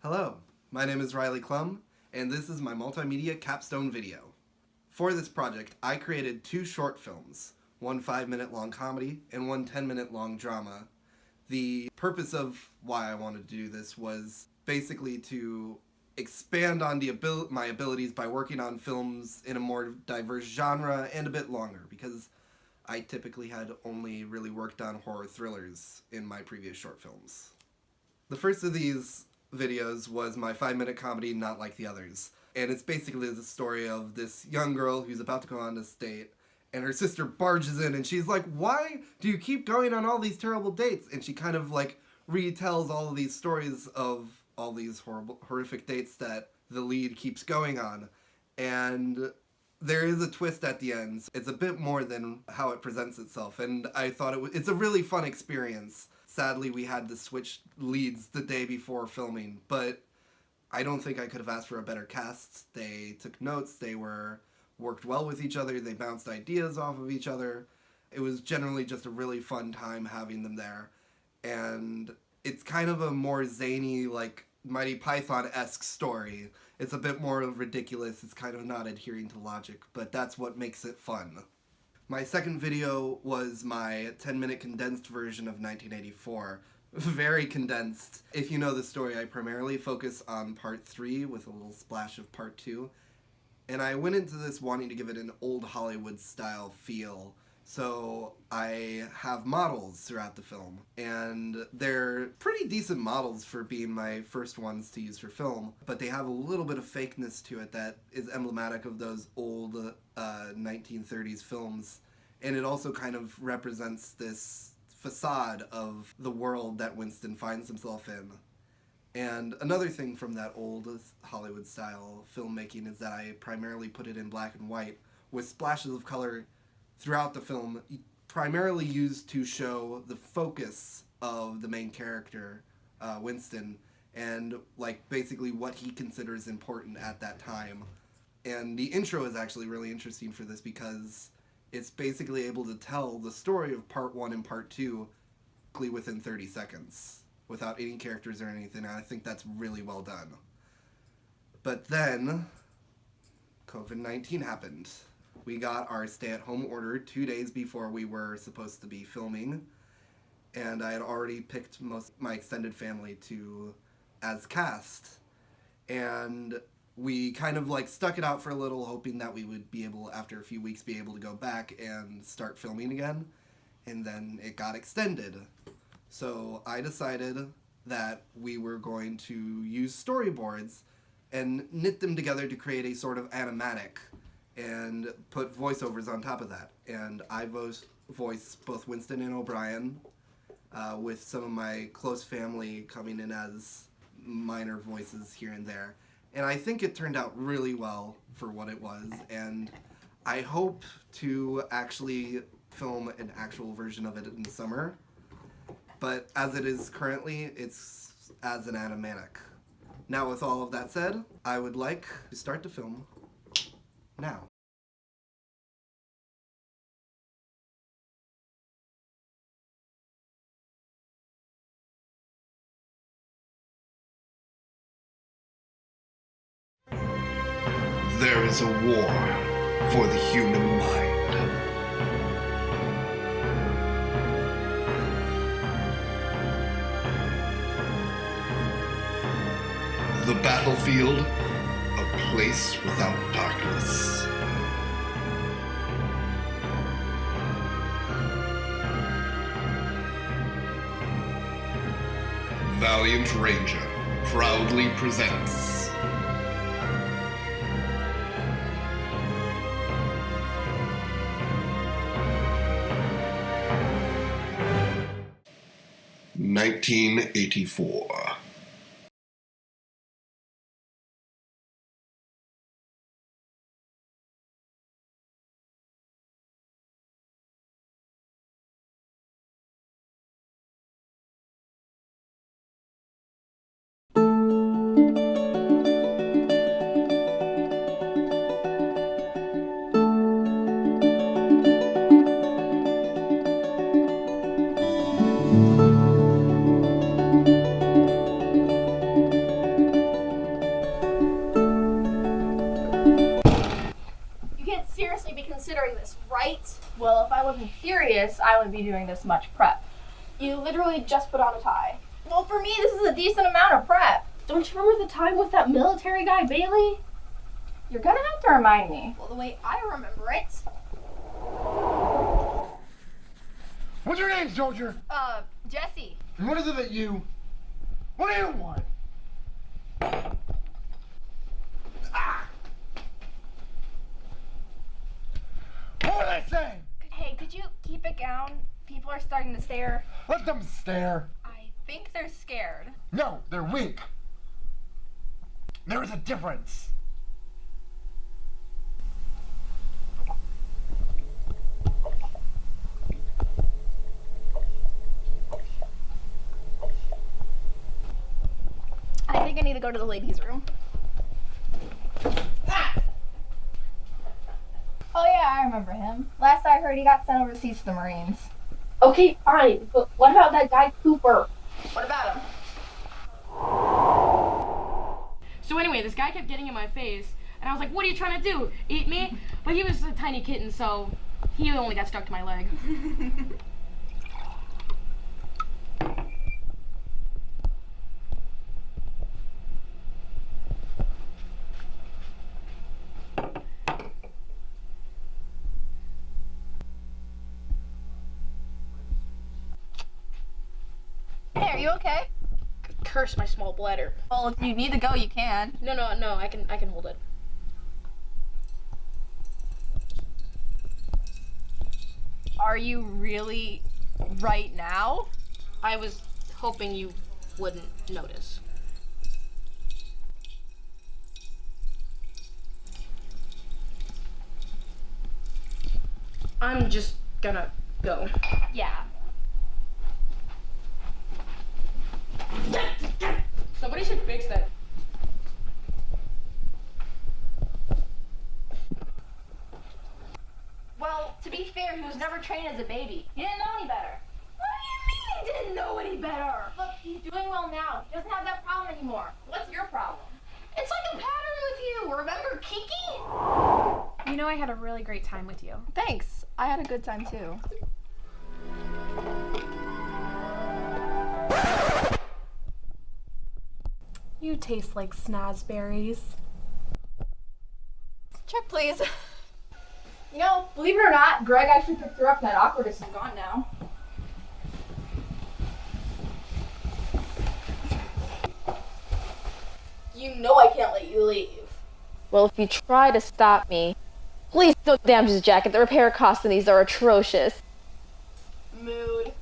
Hello, my name is Riley Klum, and this is my multimedia capstone video. For this project, I created 2 short films, one 5-minute long comedy and one 10-minute long drama. The purpose of why I wanted to do this was basically to expand on my abilities by working on films in a more diverse genre and a bit longer, because I typically had only really worked on horror thrillers in my previous short films. The first of these videos was my 5-minute comedy, Not Like the Others. And it's basically the story of this young girl who's about to go on this date, and her sister barges in and she's like, "Why do you keep going on all these terrible dates?" And she kind of like retells all of these stories of all these horrific dates that the lead keeps going on. And there is a twist at the end. It's a bit more than how it presents itself, and I thought it's a really fun experience. Sadly, we had to switch leads the day before filming, but I don't think I could have asked for a better cast. They took notes, they worked well with each other, they bounced ideas off of each other. It was generally just a really fun time having them there. And it's kind of a more zany, like Mighty Python-esque story. It's a bit more ridiculous, it's kind of not adhering to logic, but that's what makes it fun. My second video was my 10-minute condensed version of 1984. Very condensed. If you know the story, I primarily focus on part 3 with a little splash of part 2. And I went into this wanting to give it an old Hollywood style feel. So I have models throughout the film, and they're pretty decent models for being my first ones to use for film, but they have a little bit of fakeness to it that is emblematic of those old 1930s films, and it also kind of represents this facade of the world that Winston finds himself in. And another thing from that old Hollywood style filmmaking is that I primarily put it in black and white with splashes of color throughout the film, primarily used to show the focus of the main character, Winston, and like basically what he considers important at that time. And the intro is actually really interesting for this because it's basically able to tell the story of part 1 and part 2 within 30 seconds without any characters or anything, and I think that's really well done. But then COVID-19 happened. We got our stay-at-home order 2 days before we were supposed to be filming, and I had already picked most of my extended family as cast. And we kind of like stuck it out for a little, hoping that we would be able, after a few weeks, be able to go back and start filming again. And then it got extended. So I decided that we were going to use storyboards and knit them together to create a sort of animatic and put voiceovers on top of that. And I voiced both Winston and O'Brien, with some of my close family coming in as minor voices here and there. And I think it turned out really well for what it was, and I hope to actually film an actual version of it in the summer. But as it is currently, it's as an animatic. Now, with all of that said, I would like to start the film now. There is a war for the human mind. The battlefield, a place without darkness. Valiant Ranger proudly presents (1984). wasn't serious, I wouldn't be doing this much prep. You literally just put on a tie. Well, for me, this is a decent amount of prep. Don't you remember the time with that military guy, Bailey? You're gonna have to remind me. Well, the way I remember it. What's your name, soldier? Jesse. And what is it that you... What do you want? Ah! What were they saying? Hey, could you keep it down? People are starting to stare. Let them stare. I think they're scared. No, they're weak. There is a difference. I think I need to go to the ladies' room. Oh yeah, I remember him. Last I heard, he got sent overseas to the Marines. Okay, fine, but what about that guy Cooper? What about him? So anyway, this guy kept getting in my face, and I was like, what are you trying to do? Eat me? But he was a tiny kitten, so he only got stuck to my leg. Hey, are you okay? Curse my small bladder. Well, if you need to go, you can. No, I can hold it. Are you really right now? I was hoping you wouldn't notice. I'm just gonna go. Yeah. Somebody should fix that. Well, to be fair, he was never trained as a baby. He didn't know any better. What do you mean he didn't know any better? Look, he's doing well now. He doesn't have that problem anymore. What's your problem? It's like a pattern with you. Remember Kiki? You know, I had a really great time with you. Thanks. I had a good time too. You taste like snozberries. Check, please. You know, believe it or not, Greg actually picked her up. That awkwardness is gone now. You know I can't let you leave. Well, if you try to stop me, please don't damage this jacket. The repair costs on these are atrocious. Mood.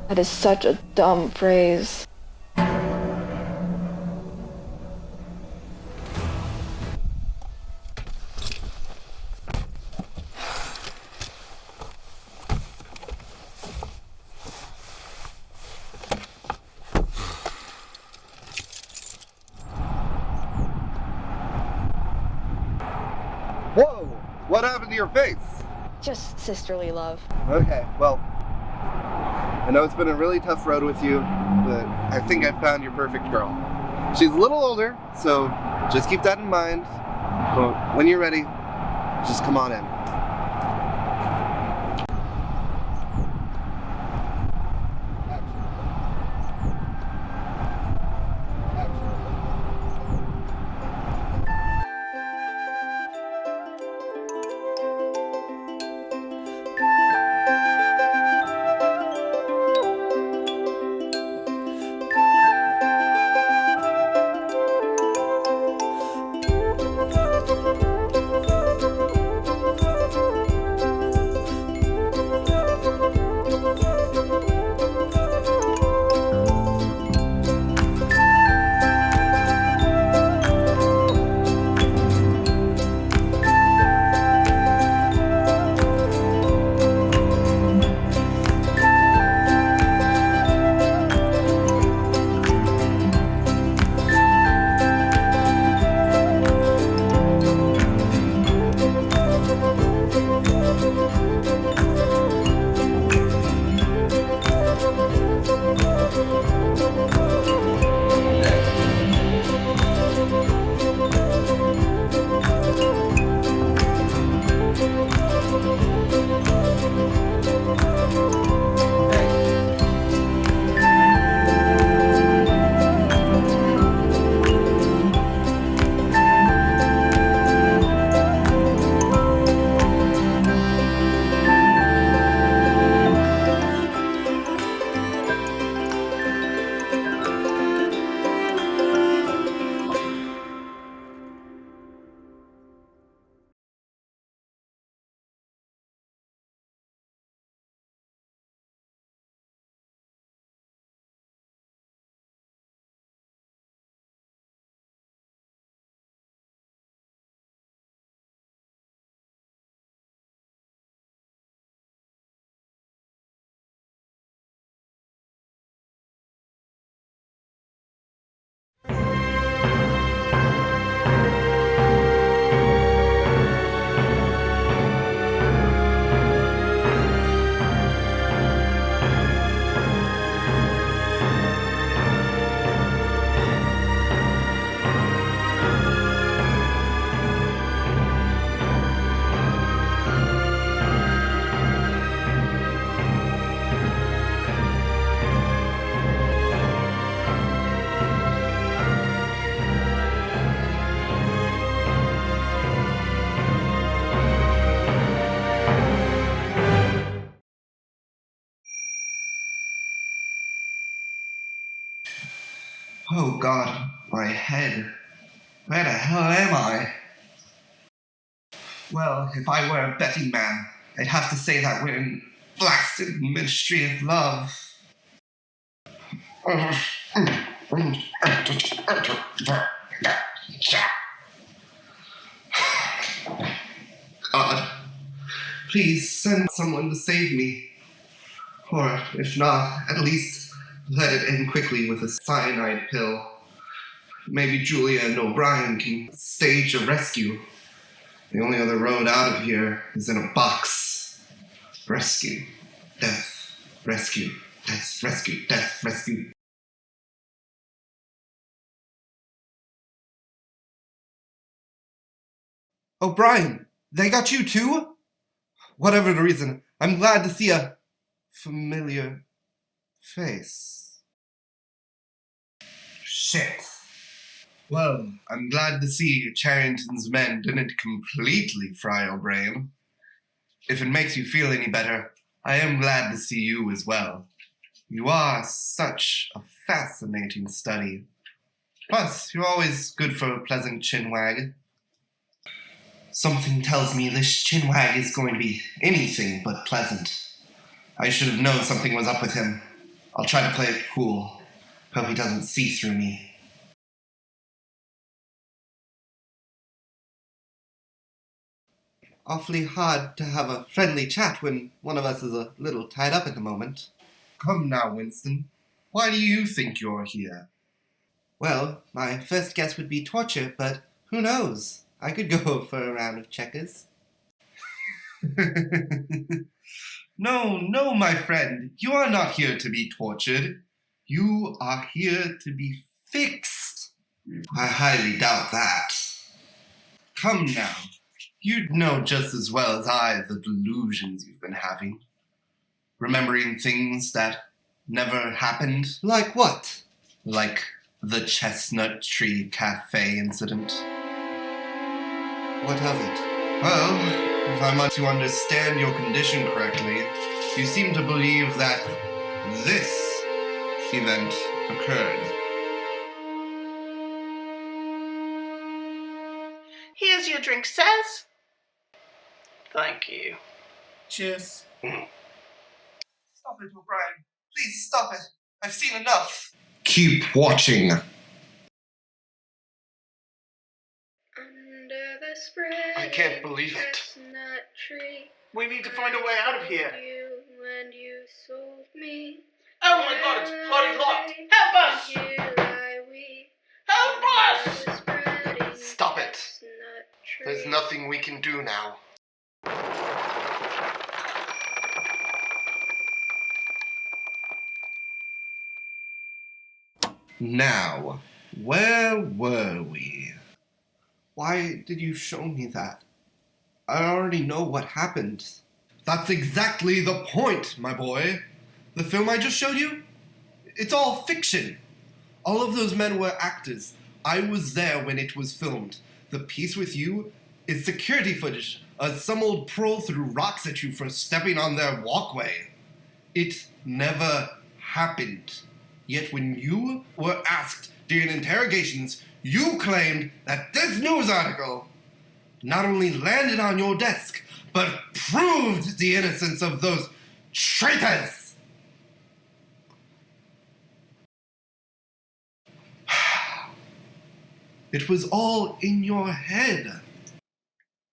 That is such a dumb phrase. Whoa! What happened to your face? Just sisterly love. Okay, well, I know it's been a really tough road with you, but I think I found your perfect girl. She's a little older, so just keep that in mind. But when you're ready, just come on in. Oh God, my head. Where the hell am I? Well, if I were a betting man, I'd have to say that we're in blasted Ministry of Love. God, please send someone to save me. Or, if not, at least let it end quickly with a cyanide pill. Maybe Julia and O'Brien can stage a rescue. The only other road out of here is in a box. Rescue, death, rescue, death, rescue, death, rescue. O'Brien, they got you too? Whatever the reason, I'm glad to see a familiar face. Shit. Well, I'm glad to see Charrington's men didn't completely fry O'Brien. If it makes you feel any better, I am glad to see you as well. You are such a fascinating study. Plus, you're always good for a pleasant chinwag. Something tells me this chinwag is going to be anything but pleasant. I should have known something was up with him. I'll try to play it cool. Hope he doesn't see through me. Awfully hard to have a friendly chat when one of us is a little tied up at the moment. Come now, Winston. Why do you think you're here? Well, my first guess would be torture, but who knows? I could go for a round of checkers. No, my friend. You are not here to be tortured. You are here to be fixed. I highly doubt that. Come now. You know just as well as I the delusions you've been having. Remembering things that never happened. Like what? Like the Chestnut Tree Cafe incident. What of it? Well, if I'm to understand your condition correctly, you seem to believe that this event occurred. Here's your drink, Saz. Thank you. Cheers. Stop it, O'Brien. Please stop it. I've seen enough. Keep watching. I can't believe it. We need to find a way out of here. Oh my God, it's bloody locked. Help us! Help us! Stop it. There's nothing we can do now. Now, where were we? Why did you show me that? I already know what happened. That's exactly the point, my boy. The film I just showed you? It's all fiction. All of those men were actors. I was there when it was filmed. The piece with you is security footage as some old pro threw rocks at you for stepping on their walkway. It never happened. Yet when you were asked during interrogations, you claimed that this news article not only landed on your desk, but proved the innocence of those traitors. It was all in your head.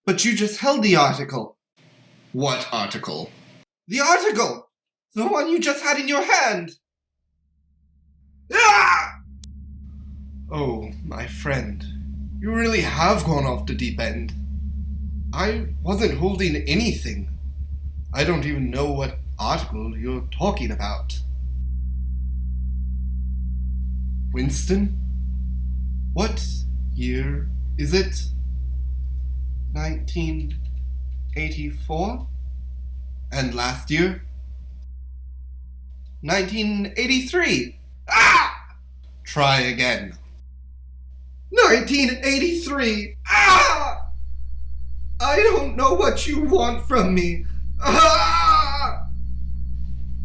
But you just held the article. What article? The article! The one you just had in your hand! Ah! Oh, my friend, you really have gone off the deep end. I wasn't holding anything. I don't even know what article you're talking about. Winston? What year is it? 1984? And last year? 1983! Ah! Try again. 1983! Ah! I don't know what you want from me. Ah!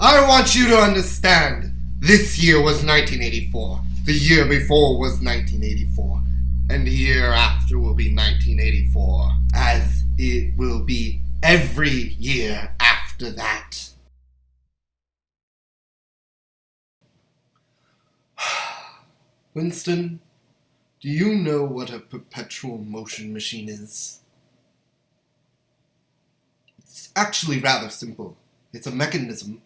I want you to understand. This year was 1984. The year before was 1984, and the year after will be 1984, as it will be every year after that. Winston, do you know what a perpetual motion machine is? It's actually rather simple. It's a mechanism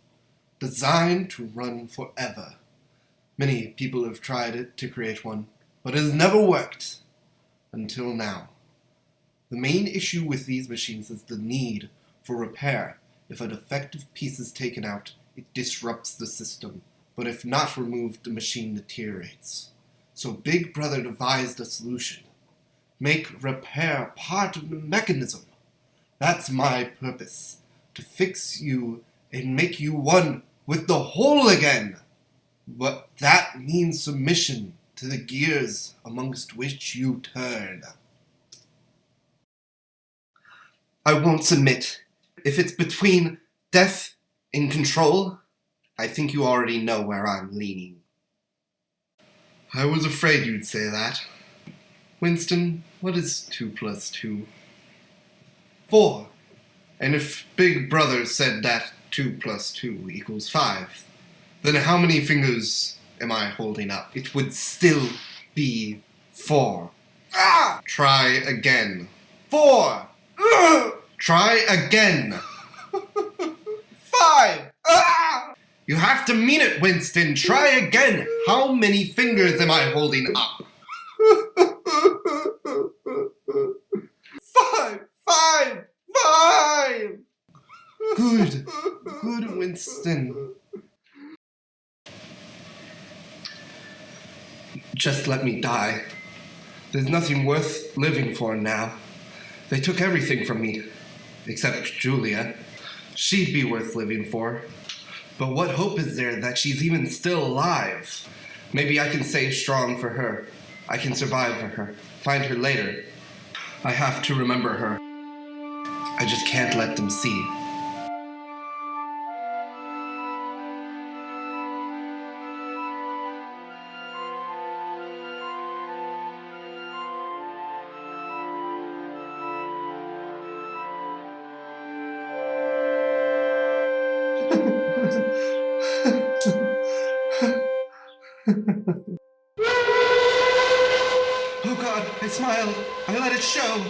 designed to run forever. Many people have tried it to create one, but it has never worked until now. The main issue with these machines is the need for repair. If a defective piece is taken out, it disrupts the system, but if not removed, the machine deteriorates. So Big Brother devised a solution. Make repair part of the mechanism. That's my purpose, to fix you and make you one with the whole again. But that means submission to the gears amongst which you turn. I won't submit. If it's between death and control, I think you already know where I'm leaning. I was afraid you'd say that. Winston, what is 2 plus 2? 4. And if Big Brother said that 2 plus 2 equals 5, then how many fingers am I holding up? It would still be 4. Ah! Try again. 4! Try again. 5! Ah! You have to mean it, Winston. Try again. How many fingers am I holding up? 5! 5! 5! Good. Good, Winston. Just let me die. There's nothing worth living for now. They took everything from me. Except Julia. She'd be worth living for. But what hope is there that she's even still alive? Maybe I can stay strong for her. I can survive for her. Find her later. I have to remember her. I just can't let them see. Oh God, I smiled. I let it show.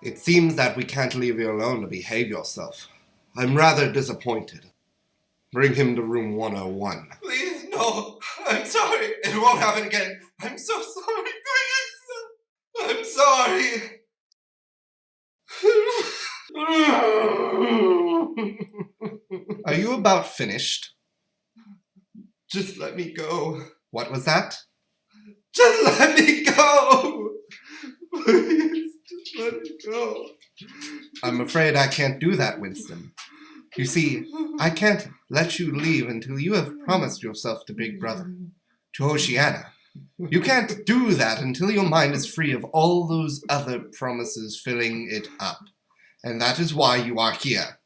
It seems that we can't leave you alone to behave yourself. I'm rather disappointed. Bring him to room 101. Please, no. I'm sorry. It won't happen again. I'm so sorry. Please. I'm sorry. Are you about finished? Just let me go. What was that? Just let me go! Please, just let me go. I'm afraid I can't do that, Winston. You see, I can't let you leave until you have promised yourself to Big Brother, to Oceana. You can't do that until your mind is free of all those other promises filling it up. And that is why you are here.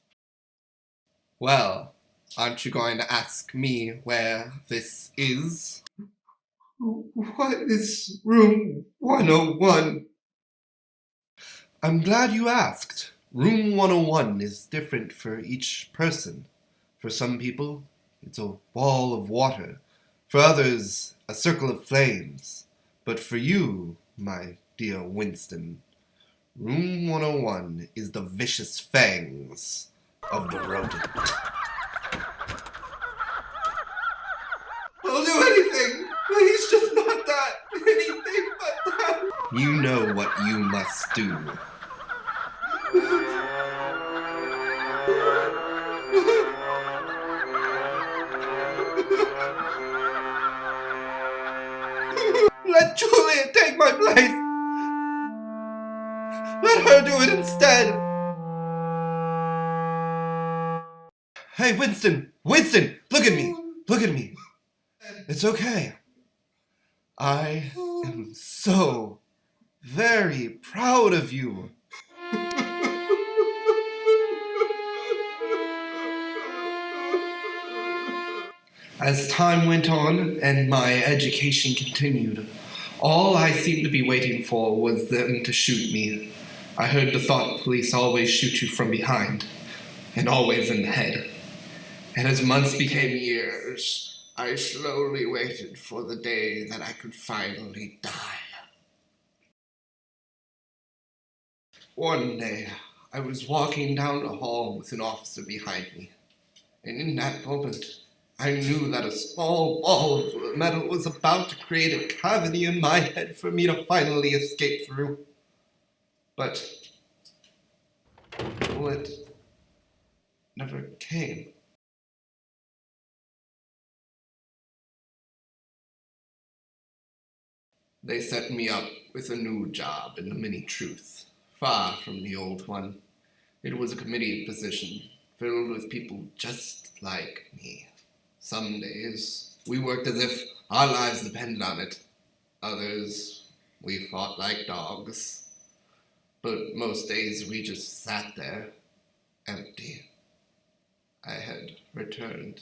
Well, aren't you going to ask me where this is? What is room 101? I'm glad you asked. Room 101 is different for each person. For some people, it's a wall of water. For others, a circle of flames. But for you, my dear Winston, Room 101 is the vicious fangs of the rodent. I'll do anything! Please, just not that! Anything but that! You know what you must do. Let Julia take my place! Let her do it instead! Hey, Winston! Winston! Look at me! Look at me! It's okay. I am so very proud of you. As time went on and my education continued, all I seemed to be waiting for was them to shoot me. I heard the thought police always shoot you from behind, and always in the head. And as months became years, I slowly waited for the day that I could finally die. One day, I was walking down the hall with an officer behind me, and in that moment, I knew that a small ball of metal was about to create a cavity in my head for me to finally escape through. But the bullet never came. They set me up with a new job in the mini-truth, far from the old one. It was a committee position, filled with people just like me. Some days, we worked as if our lives depended on it. Others, we fought like dogs. But most days, we just sat there, empty. I had returned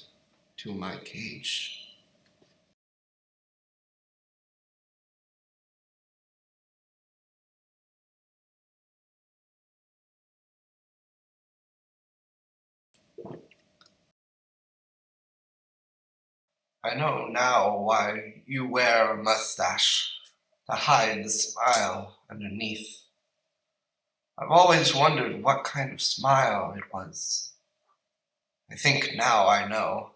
to my cage. I know now why you wear a mustache, to hide the smile underneath. I've always wondered what kind of smile it was. I think now I know.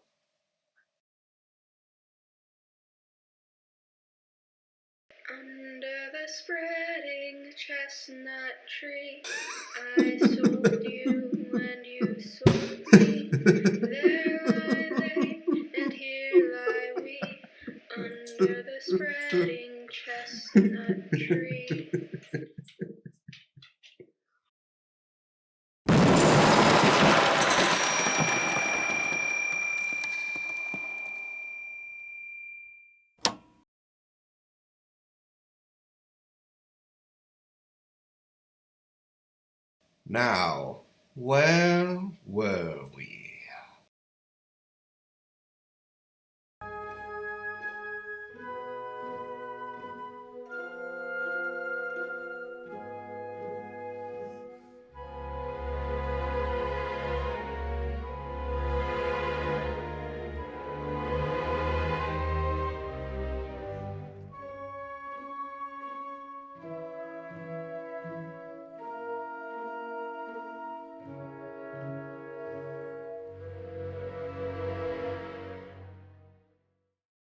Under the spreading chestnut tree, I sold you and you sold me. There lie they, and here lie we, under the spreading chestnut tree. Now, where were we?